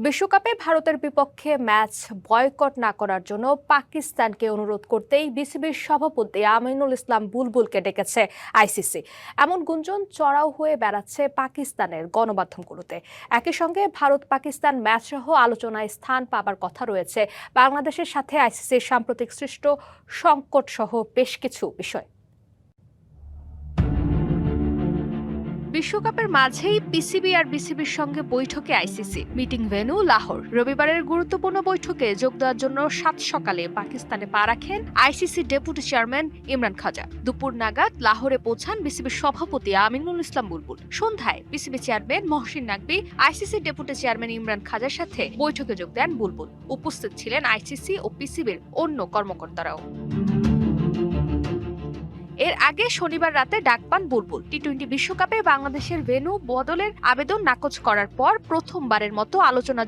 বিশ্বকাপে ভারতের বিপক্ষে ম্যাচ বয়কট না করার জন্য পাকিস্তানকে অনুরোধ করতেই বিসিবির সভাপতি আমিনুল ইসলাম বুলবুলকে ডেকেছে আইসিসি। এমন গুঞ্জন চড়াও হয়ে বেড়াচ্ছে পাকিস্তানের গণমাধ্যমগুলোতে। একই সঙ্গে ভারত পাকিস্তান ম্যাচ সহ আলোচনায় স্থান পাবার কথা রয়েছে বাংলাদেশের সাথে আইসিসির সাম্প্রতিক সৃষ্ট সংকট সহ বেশ কিছু বিষয়। বিশ্বকাপের মাঝেই পিসিবি আর বিসিবির সঙ্গে বৈঠকে আইসিসি। Meeting venue Lahore. রবিবারের গুরুত্বপূর্ণ বৈঠকে যোগ দেওয়ার জন্য সাত সকালে পাকিস্তানে পা রাখেন আইসিসি ডেপুটি চেয়ারম্যান ইমরান খাজা। দুপুর নাগাদ লাহোরে পৌঁছান বিসিবির সভাপতি আমিনুল ইসলাম বুলবুল। সন্ধ্যায় BCB chairman Mohsin Naqvi ICC deputy chairman Imran খাজার সাথে বৈঠকে যোগ দেন বুলবুল। উপস্থিত ছিলেন আইসিসি ও পিসিবির অন্য কর্মকর্তারাও। এর আগে শনিবার রাতে ডাক পান বুলবুল। টি-20 বিশ্বকাপে বাংলাদেশের ভেন্যু বদলের আবেদন নাকচ করার পর প্রথমবারের মতো আলোচনার